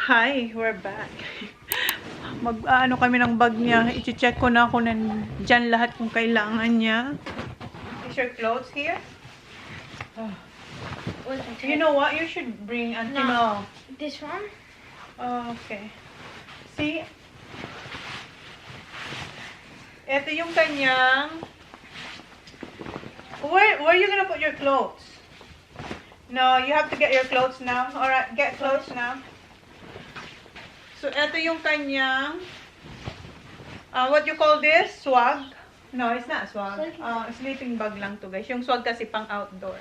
Hi, we're back. Ano kami ng bag niya. I-check ko na kung nandyan lahat kung kailangan niya. Is your clothes here? Oh. You know what? You should bring No. This one? Oh, okay. See? Ito yung kanyang... Where are you gonna put your clothes? No, you have to get your clothes now. Alright, get clothes now. So, ito yung kanyang, what you call this? Swag? No, it's not swag. Sleeping bag lang to, guys. Yung swag kasi pang outdoor.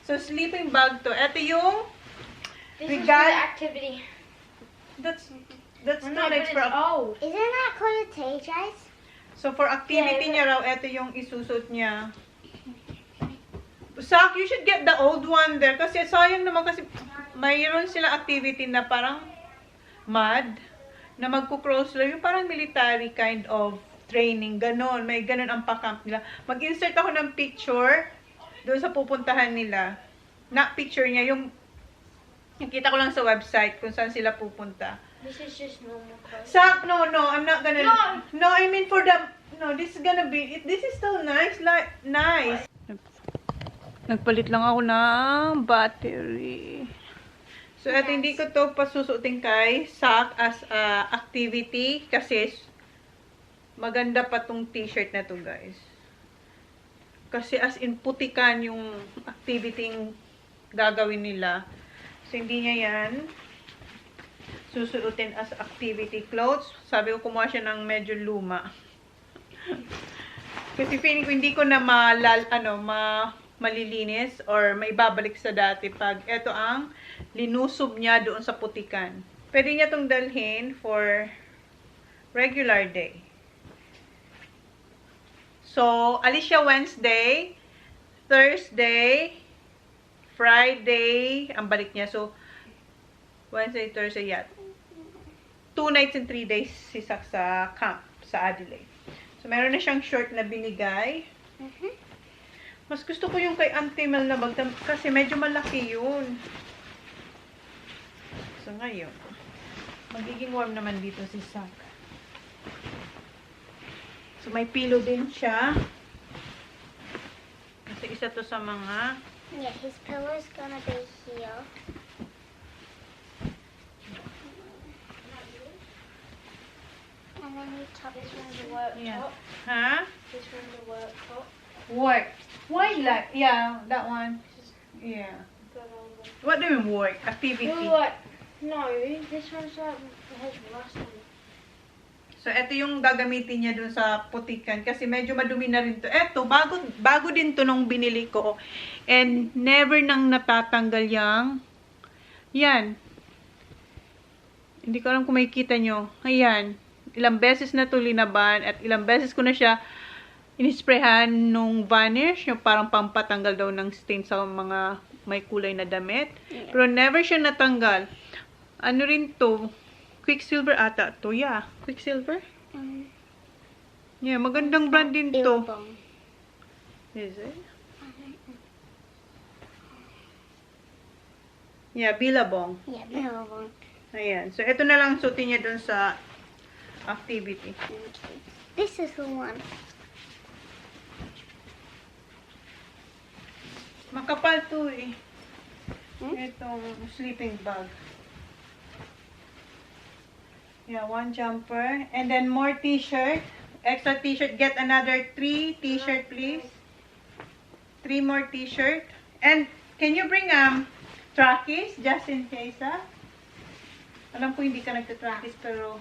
So, sleeping bag to. Ito yung, this is for the activity. That's too late for old. Isn't that called a toiletries? So, for activity niya raw, ito yung isusot niya. Sak, you should get the old one there. Kasi sayang naman kasi mayroon silang activity na parang mud, na magpo-crawl sila. Yung parang military kind of training. Ganon. May ganon ang pa-camp nila. Mag-insert ako ng picture doon sa pupuntahan nila. Na picture niya. Yung nakita ko lang sa website kung saan sila pupunta. This is just normal clothes. Sak, no, I'm not gonna... No, I mean for the... No, this is gonna be... This is still nice. Like, nice. Nagpalit lang ako ng battery. So, eto, hindi ko to pasusutin kay Sak as activity kasi maganda pa tong t-shirt na to, guys. Kasi as in putikan yung activity gagawin nila. So, hindi niya yan susuotin as activity clothes. Sabi ko, kumuha siya ng medyo luma. Kasi feeling ko hindi ko na malilinis or may babalik sa dati pag ito ang linusob niya doon sa putikan. Pwede niya itong dalhin for regular day. So, alis siya Wednesday, Thursday, Friday, ang balik niya. So, Wednesday, Thursday, yeah. 2 nights and 3 days si Sak sa camp sa Adelaide. So, meron na siyang short na binigay. Mas gusto ko yung kay Auntie Mel na bag kasi medyo malaki yun. So, ngayon, magiging warm naman dito si Sak. So, may pillow din siya. Kasi isa to sa mga... Yeah, his pillow is gonna be here. And then you top this one's the worktop. Yeah. Huh? This one's the worktop. Work. Why like... Yeah, that one. Yeah. What do you mean work? Activity? No, this one's like, has rust on it. So, ito yung gagamitin niya dun sa putikan. Kasi medyo madumi na rin to. Ito, bago din to nung binili ko. And never nang natatanggal yang... Yan. Hindi ko alam kung makikita nyo. Ayan. Ilang beses na to linaban. At ilang beses ko na siya inisprehan nung varnish. Yung parang pampatanggal daw ng stain sa mga may kulay na damit. Yeah. Pero never siya natanggal. Ano rin to? Quicksilver ata to. Yeah. Quicksilver? Yeah, magandang brand din to. Is it? Yeah, Billabong. Yeah, Billabong. Ayan. So, ito na lang suotin niya dun sa activity. This is the one. Makapal to eh. Itong sleeping bag. Yeah, one jumper. And then more t-shirt. Extra t-shirt. Get another 3 t-shirt, please. 3 more t-shirt. And can you bring trackies just in case, ha? Alam ko hindi ka nagta-trackies, pero...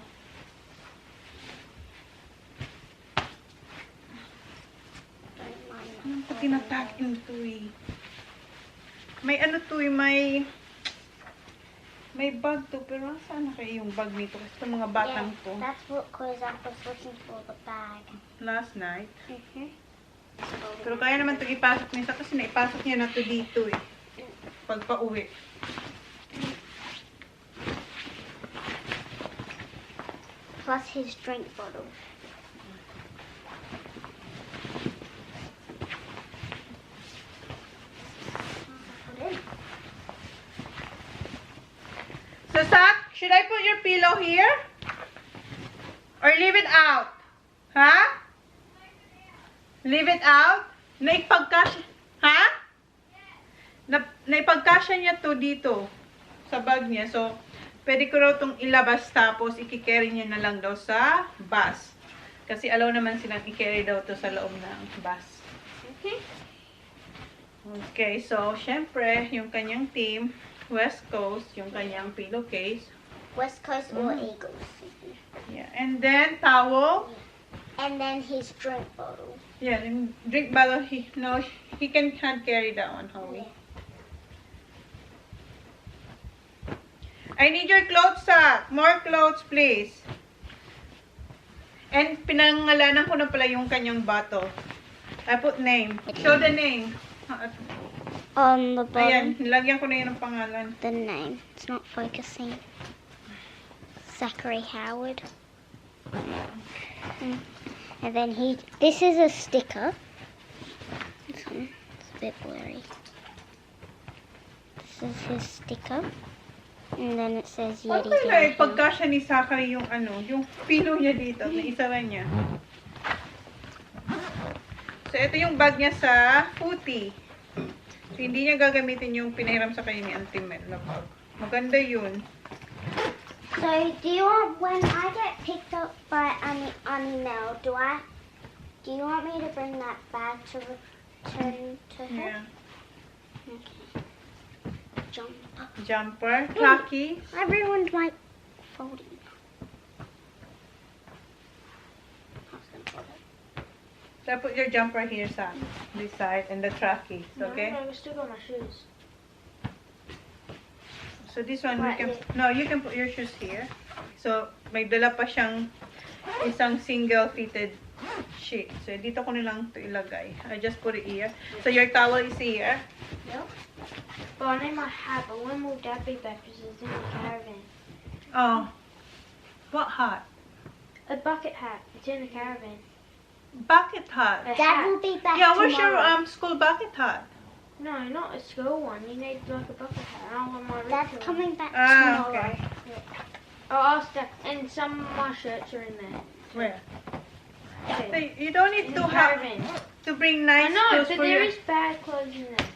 Anong ko tinatagin to eh? May ano to eh, may bag to, pero saan na kayo yung bag nito? Kasi itong mga batang to. That's what Kozak was looking for, the bag. Last night. Pero kaya naman ito ipasok niya kasi naipasok niya na to dito eh. Pag pauwi. Plus his drink bottle. So, Sak, Should I put your pillow here? Or leave it out? Ha? Leave it out? Naipagkasya. Ha? Naipagkasya niya to dito. Sa bag niya. So, pwede ko raw itong ilabas tapos i-carry niya na lang daw sa bus. Kasi alaw naman silang i-carry daw to sa loob ng bus. Okay. Okay, so, syempre, yung kanyang team, West Coast, yung kanyang pillowcase. West Coast or Eagles. Yeah, and then, towel. And then his drink bottle. Yeah, and drink bottle, he can't carry that one, Howie. I need your clothes sack. More clothes, please. And pinangalanan ko na pala yung kanyang bottle. I put name. Show the name. On the Ayan, bottom, lagyan ko na yun ng pangalan. the name. It's not focusing. Zachary Howard. And then this is a sticker. This one, it's a bit blurry. This is his sticker. And then it says Yeti. Okay na, down here. pagkasya ni Zachary yung yung pillow niya dito, na isa lang niya. So, ito yung bag niya sa puti. So, hindi niya gagamitin yung pinahiram sa kanya ni Auntie Mel na bag. Maganda yun. So, do you want, when I get picked up by Annie Mel, do you want me to bring that bag to return to her? Yeah. Okay. Jumper. Jumper, khaki. I ruined my folding. So, I put your jumper here sa this side and the trackies, okay? No, I still got my shoes. So, this one, Right, you can put your shoes here. So, may dala pa siyang isang single fitted sheet. So, dito ko nilang ito ilagay. I just put it here. So, your towel is here. Yep. But I need my hat, but when will Dad be back? Because it's in the caravan. Oh. What hat? A bucket hat. It's in the caravan. Bucket hat. Dad will be back Yeah, where's your tomorrow. school bucket hat? No, not a school one. You need like a bucket hat. I don't want my Dad's coming back Ah, tomorrow. okay. I'll ask that. And some of my shirts are in there. Where? So, Okay. you don't need In to the have caravan. to bring I nice know, clothes but for there your... is bad clothes in there.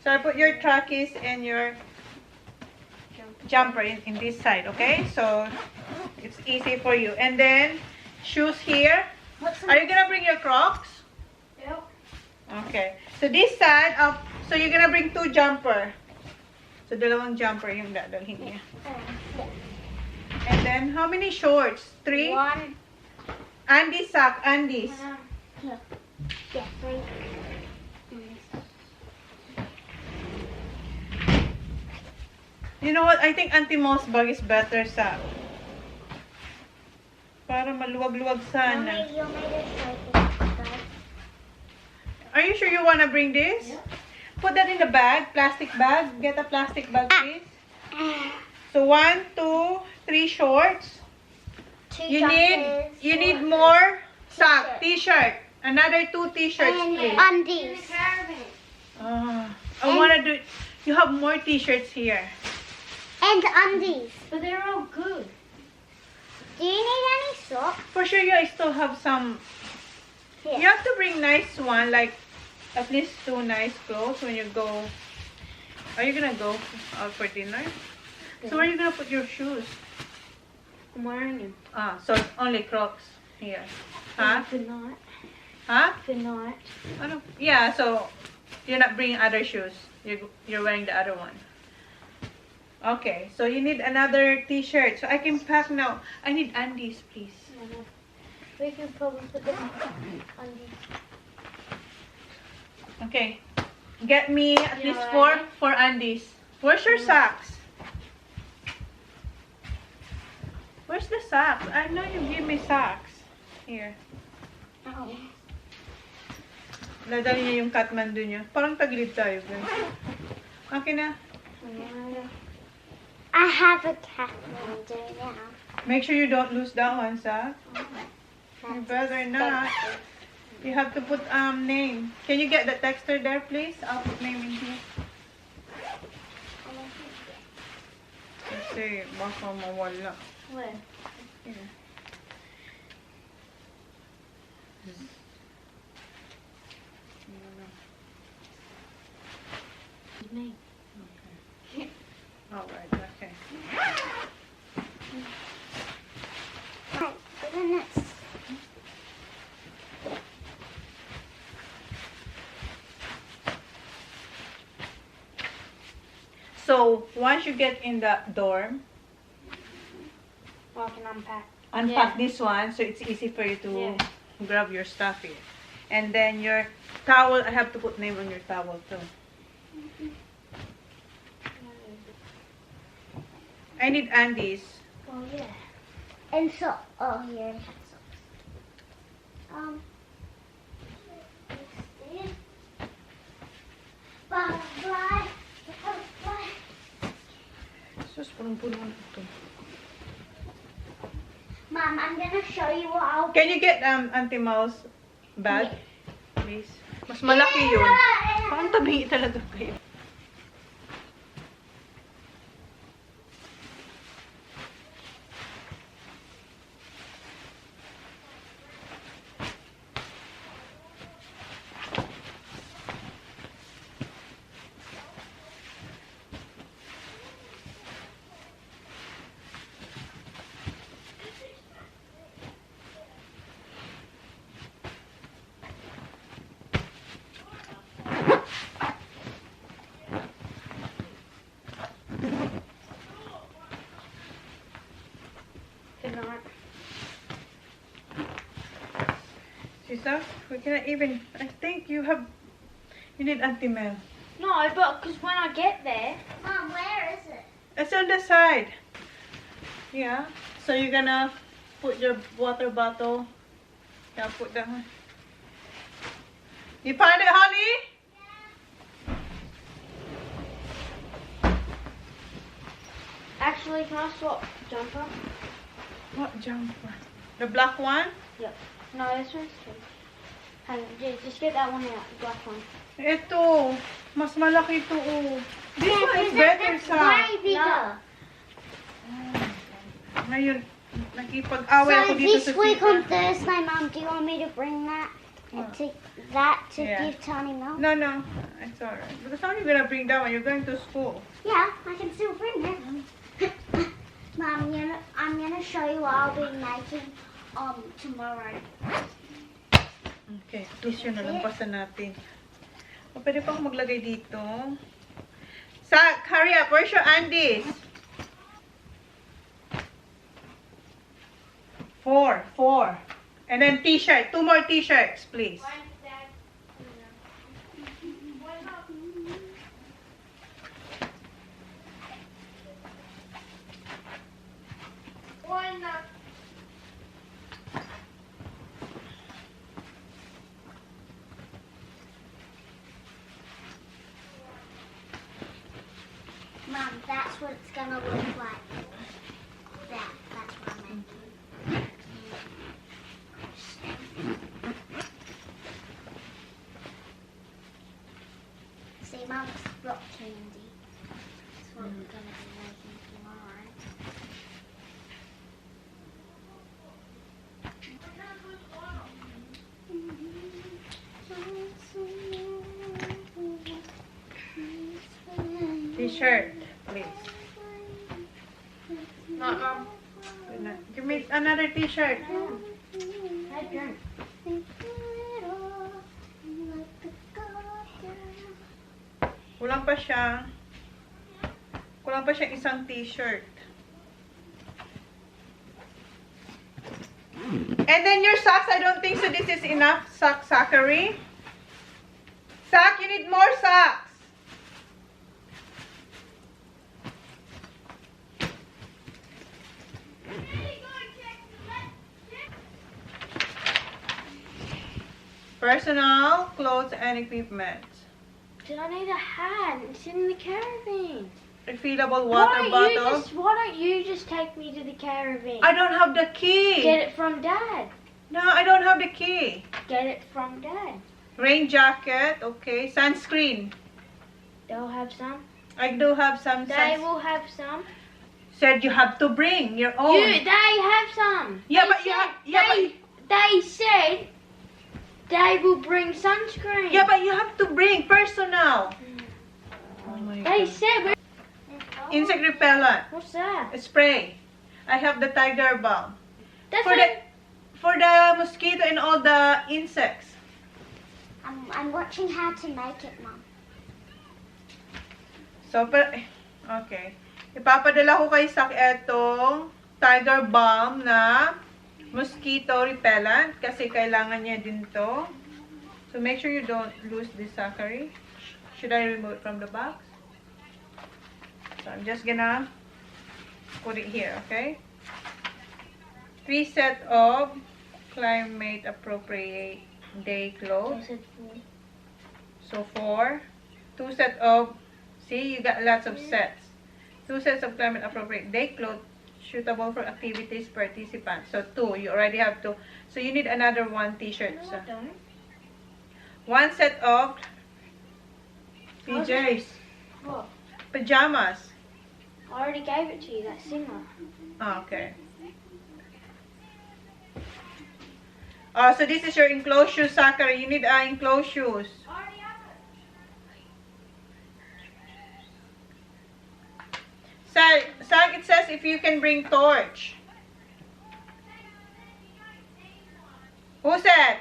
So, I put your trackies and your jumper in this side, okay? So, it's easy for you. And then, shoes here. Are you gonna bring your Crocs? Yep. Okay. So, this side, so you're gonna bring 2 jumper. So, dalawang jumper yung dadalhin niya. And then, how many shorts? 3? One. Andy's sock, Andy's. Here. Yeah, 3. You know what? I think Auntie Mo's bag is better sa... Para maluwag-luwag sana. Mommy, you made a choice. Are you sure you wanna bring this? Yeah. Put that in the bag, plastic bag. Get a plastic bag, please. Ah. So 1, 2, 3 shorts. 2 You need more sock, t-shirt. Another 2 t-shirts, please. Undies. I wanna do. You have more t-shirts here. And undies. But they're all good. Do you need any socks? For sure, you still have some. Here. You have to bring nice one, like at least 2 nice clothes when you go. Are you gonna go out for dinner? So where are you gonna put your shoes? I'm wearing them. So it's only Crocs here. Huh? For night. Huh? For night. Ano? Yeah, so you're not bringing other shoes. You're wearing the other one. Okay, so you need another t-shirt. So I can pack now. I need undies, please. We can probably put them undies. Okay. Get me at You least alright? 4 undies. Where's your socks? Where's the socks? I know you give me socks. Here. Oh. Dadali niya yung Kathmandu niya. Parang tagilid tayo, guys. Okay na. I have a cat now. Make sure you don't lose that one, Sa. You better not. You have to put name. Can you get the texter there, please? I'll put name in here. Kasi baka mawala. Where? Here. Me. Okay. Alright, okay. Goodness. So, once you get in the dorm, I can unpack. unpack this one so it's easy for you to Yeah. grab your stuff here. And then your towel, I have to put name on your towel too. I need Andy's. Oh yeah. And so, oh here. Butterfly. Butterfly. Sus, punong-puno na ito. Mom, I'm gonna show you what I'll. Can you get Auntie Mouse bag? Please. Mas malaki yun. Parang tabi talaga kayo. Sisa, we cannot even. I think you need Auntie Mel. No, but because when I get there. Mom, where is it? It's on the side. Yeah. So you're gonna put your water bottle. Yeah, put that one. You find it, honey? Actually, can I swap jumper? What jumper? The black one? Yep. No, this one's good. Hang on, just get that one out, the black one. Ito. Mas malaki ito, oh. This one is better, sa. Way bigger. Ngayon, nakipag-away So ako dito this sa week Sisa. on Thursday, Mum, do you want me to bring that and to Yeah. give Tony milk? No, no. It's alright. Because how are you gonna bring that one? You're going to school. Yeah, I can still bring it. Mom, I'm gonna show you what I'll be making tomorrow. Okay, at least yun nalampasan natin. O, pwede pa akong maglagay dito. Zach, hurry up. Where's your Andes? 4. And then t-shirt. 2 more t-shirts, please. Why not? Mom, that's what it's gonna look like. That's what I'm making. See, Mom, it's rock candy. That's what we're gonna be making tomorrow. T-shirt, please. Give me another t-shirt. Kulang pa siyang isang t-shirt. And then your socks, I don't think so this is enough. Zachary. Zach, you need more socks. Personal, clothes, and equipment. Did I need a hat? It's in the caravan. Refillable water bottle. Why don't you just take me to the caravan? I don't have the key. Get it from Dad. No, I don't have the key. Get it from Dad. Rain jacket, okay. Sunscreen. They'll have some. I do have some They will have some. said you have to bring your own. They have some. Yeah, They but you said- have. Yeah, They said they will bring sunscreen. yeah, but you have to bring personal. Oh my They God. said. Insect repellent. What's that? Spray. I have the tiger balm. That's For the mosquito and all the insects. I'm watching how to make it, Mom. So, okay. Ipapadala ko kay Sak etong tiger balm na mosquito repellent kasi kailangan niya din to. So, make sure you don't lose this, Zachary. Should I remove it from the box? So, I'm just gonna put it here, okay? 3 set of climate appropriate day clothes. So 4. 2 set of, see, you got lots of sets. 2 sets of climate appropriate day clothes suitable for activities participants. So 2, you already have 2. So you need another 1 t-shirt. No, So I don't. 1 set of PJs. What? Pajamas. I already gave it to you. That's similar. Oh, okay. Oh, so this is your enclosed shoes, Zachary. You need enclosed shoes. Zach, it says if you can bring torch. Who said?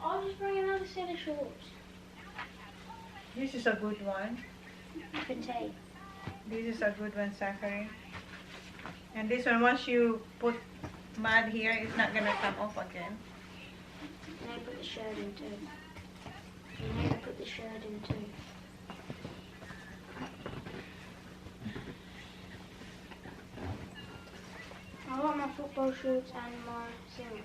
I'll just bring another set of shorts. This is a good one. For tea. This is a good one, Zachary. And this one, once you put mud here, it's not gonna come off again. And I put the shirt in too. And I put the shirt in too. I want my football shorts and my singlet.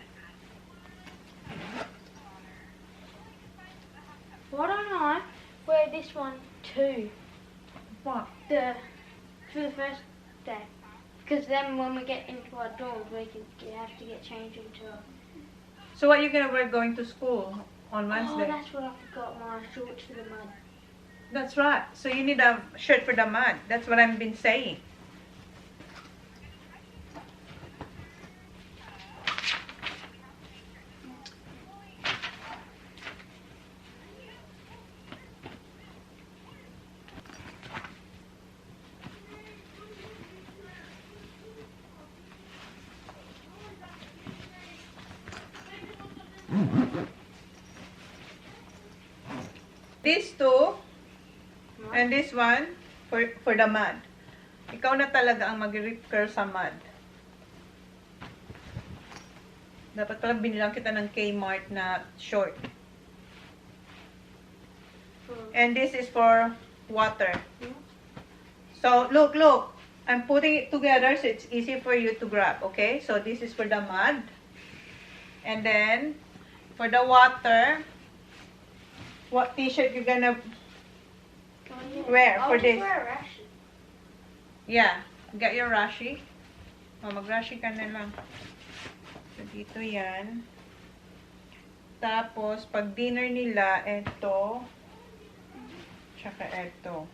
Why don't I wear this one too? What? For the first day. Because then when we get into our dorms, we have to get changed into a... So what are you gonna wear going to school on Wednesday? Oh, that's what I forgot, my shorts for the mud. That's right. So you need a shirt for the mud. That's what I've been saying. These two and this one for the mud. Ikaw na talaga ang mag-rip curl sa mud. Dapat pala binilang kita ng Kmart na short. And this is for water. So, look. I'm putting it together so it's easy for you to grab, okay? So, this is for the mud. And then, for the water, what t-shirt you gonna wear for this? I'll just wear a rash. Yeah, got your rashi. Oh, mag-rashi ka na lang. So, dito yan. Tapos, pag dinner nila, eto. Tsaka eto.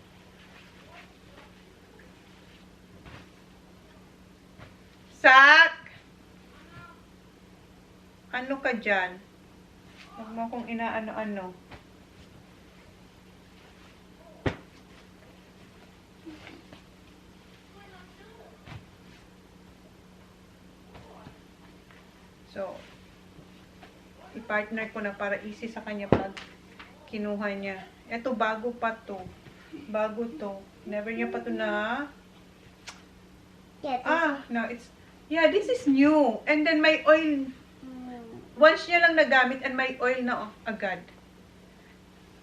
Sak! Ano ka dyan? Huwag mo kong inaano-ano. So, i-partner ko na para easy sa kanya pag kinuha niya. Eto, bago pa to. Bago to. Never niya pa to na... Yeah, no, this is new. And then may oil. Once niya lang nagamit and may oil na agad.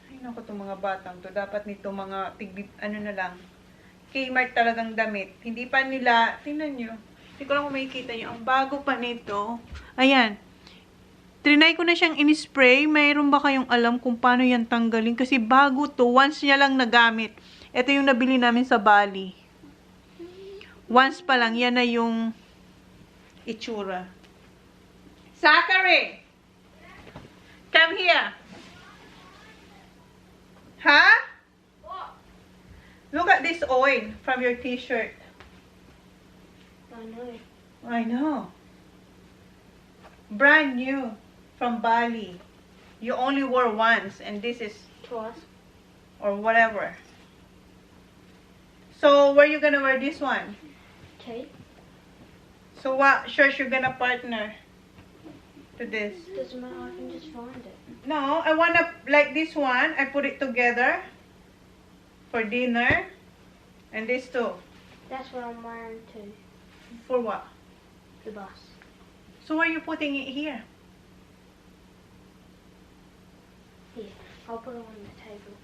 Ay, naku, itong mga batang to. Dapat nito mga ano na lang. Kmart talagang damit. Hindi pa nila, tingnan nyo. Hindi ko lang kung makikita nyo. Ang bago pa nito. Ayan. Trinay ko na siyang in-spray. Mayroon ba kayong alam kung paano yan tanggalin? Kasi bago to. Once niya lang nagamit. Ito yung nabili namin sa Bali. Once pa lang, yan na yung itsura. Zachary! Come here! Huh? Look at this oil from your t-shirt. I know. I know. Brand new from Bali. You only wore once and this is Twice. or whatever. So where you gonna wear this one? Okay. So what shirts you gonna partner to this? Doesn't matter, I can just find it. No, I wanna like this one. I put it together for dinner, and this too. That's what I'm wearing too. For what? The bus. So why are you putting it here? Here, I'll put it on the table.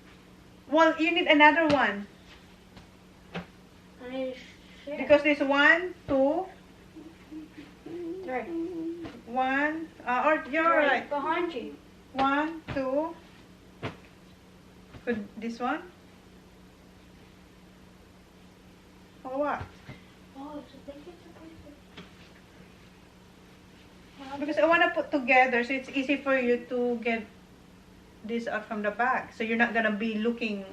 Well, you need another one I need a shirt. because this 1, 2, 3. 1. Or you're right. Behind you. 1, 2. Could this one? Or what? Oh, it's a big, it's a big. Because I want to put together so it's easy for you to get this out from the bag. So you're not gonna be looking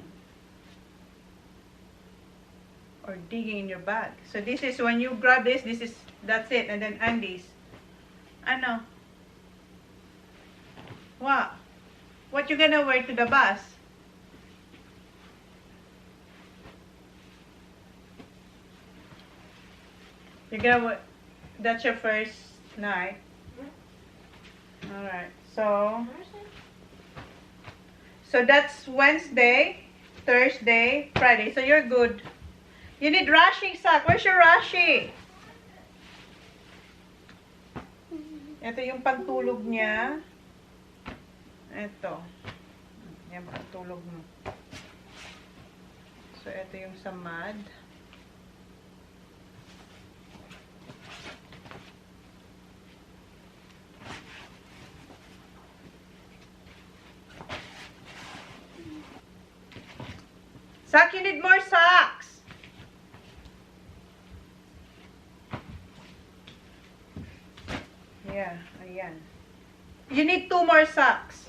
or digging in your bag. So this is when you grab this, that's it. And then undies. I know. What? What you gonna wear to the bus? You're gonna wear, that's your first night. Alright, so that's Wednesday, Thursday, Friday. So you're good. You need Rashi sock. Where's your Rashi? Ito yung pagtulog niya. Ito. Yan, pagtulog mo. So ito yung samad. Sock, you need more socks. Yeah, ayan. You need 2 more socks.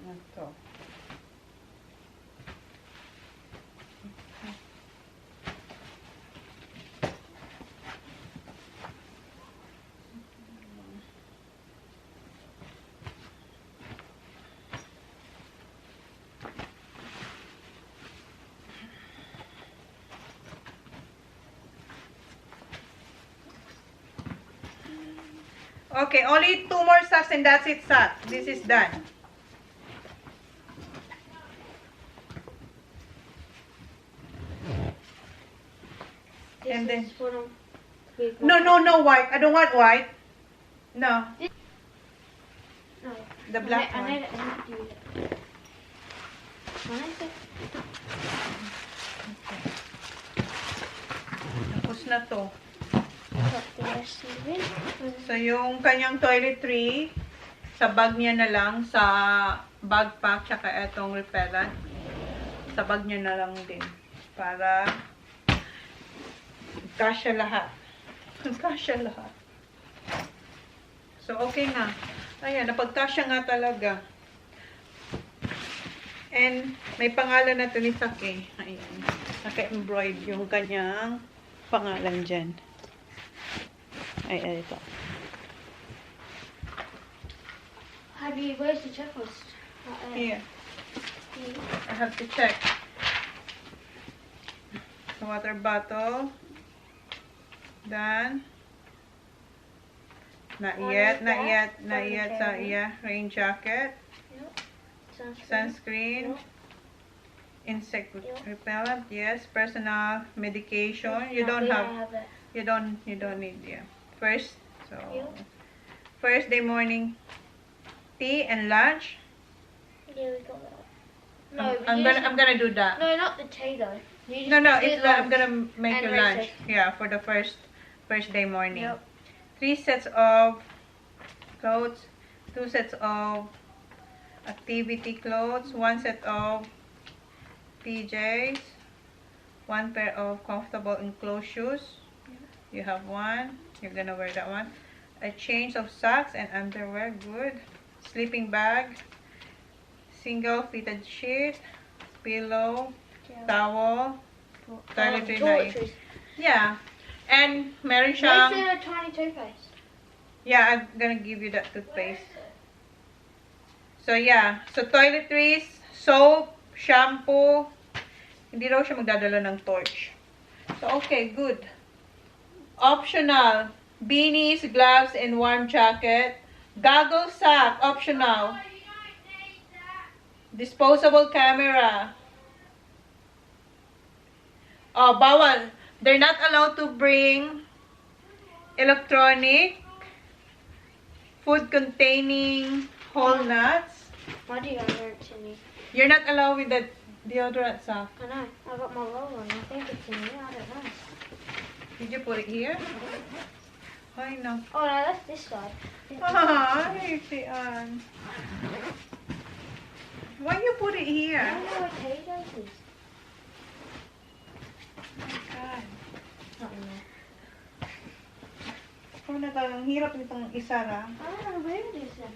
Ito. Okay, only 2 more socks and that's it, sock. This is done. This And then- is what I'm... No white. I don't want white. No, No. the black I one. need to do that. I need to... Tapos na to. Put the rest of it. So, yung kanyang toiletry, sa bag niya na lang, sa backpack, tsaka etong repellent, sa bag niya na lang din. Para kasya lahat. Kasya lahat. So, okay na. Ayan, napagkasya nga talaga. And, may pangalan na to ni Sake. Ayan. Naka-embroid yung kanyang pangalan dyan. Ay, ito. How do you... Where's the checklist? Here. I have to check. The water bottle. Done. Not yet. So, yeah. Rain jacket. Sunscreen. Insect repellent. Yes. Personal medication. You don't have. You don't need. Yeah. First. So. First day morning tea and lunch. Yeah, we got that. No, I'm gonna do that. No, not the tea though. You just No, do it's lunch. I'm gonna make And you lunch. recess. Yeah, for the first day morning. Yep. 3 sets of clothes, 2 sets of activity clothes, 1 set of PJs, 1 pair of comfortable enclosed shoes. You have one. You're gonna wear that one. A change of socks and underwear. Good. Sleeping bag. Single fitted sheet. Pillow. Towel. Toiletries. Yeah. And meron siyang... Where's the tiny toothpaste? Yeah, I'm gonna give you that toothpaste. So, yeah. So, toiletries, soap, shampoo. Hindi raw siya magdadala ng torch. So, okay, good. Optional. Beanies, gloves, and warm jacket. Goggle sack, optional. Disposable camera. Oh, bawal. They're not allowed to bring electronic, food containing whole nuts. My deodorant's in here. You're not allowed with the deodorant sack. I know. I got my roll on. I think it's in here. I don't know. Did you put it here? I know. Oh no, that's this side. Ay, why you put it I here? don't know what potatoes is. Oh my God. Not in there. Oh, ang hirap nitong isara. I don't know where it is then.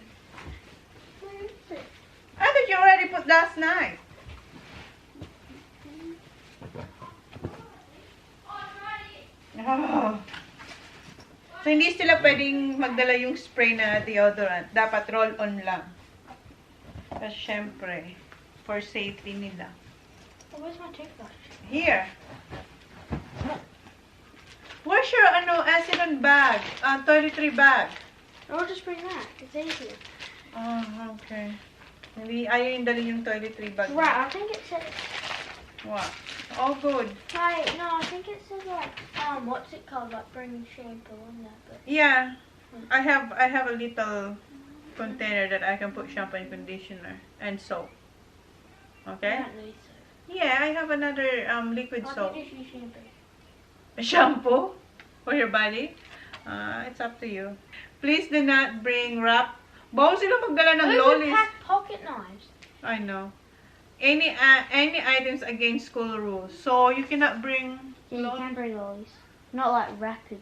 Where is it? I thought you already put last night. Oh. So, hindi sila pwedeng magdala yung spray na deodorant. Dapat roll-on lang. Kasi, syempre, for safety nila. Oh, where's my toothbrush? Here. Where's your, acetone bag? Toiletry bag? I'll just bring that. It's easier. Oh, okay. Hindi, ayaw yung dali yung toiletry bag. Right, I think it says... What? All good. Wait, no, I think it says like, what's it called? Like bring shampoo on that, but... Yeah. I have a little container that I can put shampoo and conditioner and soap. Okay? I don't need soap. Yeah, I have another liquid I soap. can just use shampoo. Shampoo for your body? It's up to you. Please do not bring wrap. Bawal sila magdala ng Who would lollies. pack pocket knives? I know. Any items against school rules. So you cannot bring Yeah, you can bring lollies. Not like wrapped.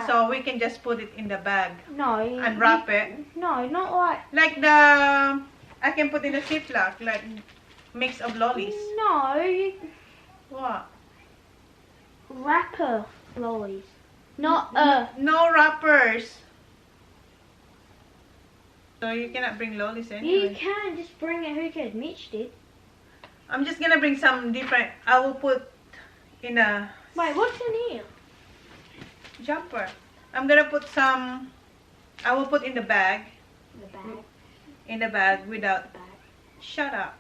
so we can just put it in the bag No. and wrap it. No, not like... Like I can put in a ziplock, like mix of lollies. No, What? wrapper lollies. Not, No wrappers. So you cannot bring lollies You anyway. can just bring it. Who cares? Mitch did. I'm just gonna bring some different. I will put in a Wait, what's in here? jumper. I'm gonna put some. I will put in the bag. The bag. In the bag without. The bag. Shut up.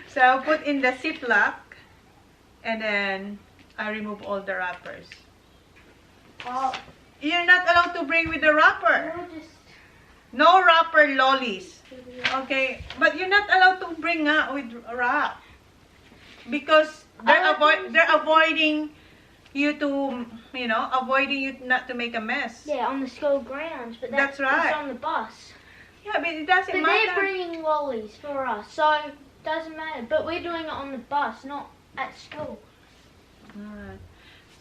So I'll put in the ziplock, and then I remove all the wrappers. Oh, You're not allowed to bring with the wrapper. we'll just... No wrapper lollies. Okay, but you're not allowed to bring with wrap because they're avoiding you to, avoiding you not to make a mess. Yeah, on the school grounds, but That's right. It's on the bus. Yeah, but it doesn't But matter. they're bringing lollies for us, so it doesn't matter. But we're doing it on the bus, not at school. Alright.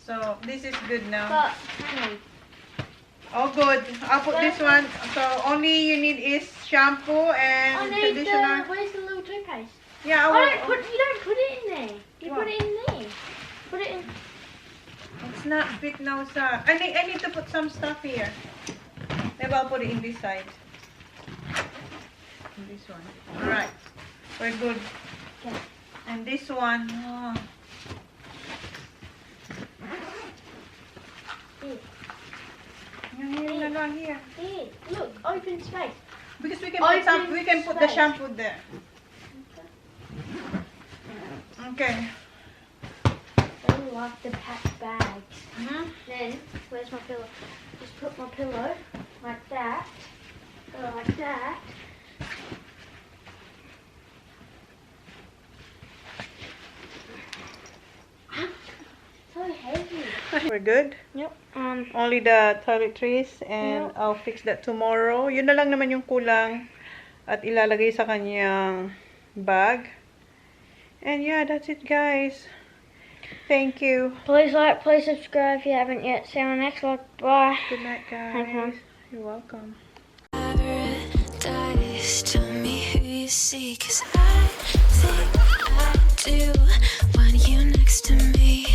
So this is good now. But hang on. Oh, good. I'll put this one. So only you need is shampoo and I need conditioner. where's the little toothpaste? Yeah, You don't put it in there. You What? put it in there. Put it in. It's not fit now, sir. I need to put some stuff here. Maybe I'll put it in this side. In this one. Alright. We're good. Okay. And this one. Oh. Here. Here, look, open space. Because we can put the shampoo there. Okay. I like the packed bags. Then, where's my pillow? Just put my pillow like that. Go like that. So heavy. We're good. Yep. Only the toiletries and I'll fix that tomorrow. Yun na lang naman yung kulang at ilalagay sa kanyang bag. And yeah, that's it, guys. Thank you. Please like, please subscribe if you haven't yet. See you on the next vlog. Bye. Good night, guys. You're welcome. Tell me who you see, 'cause I think I do want you next to me.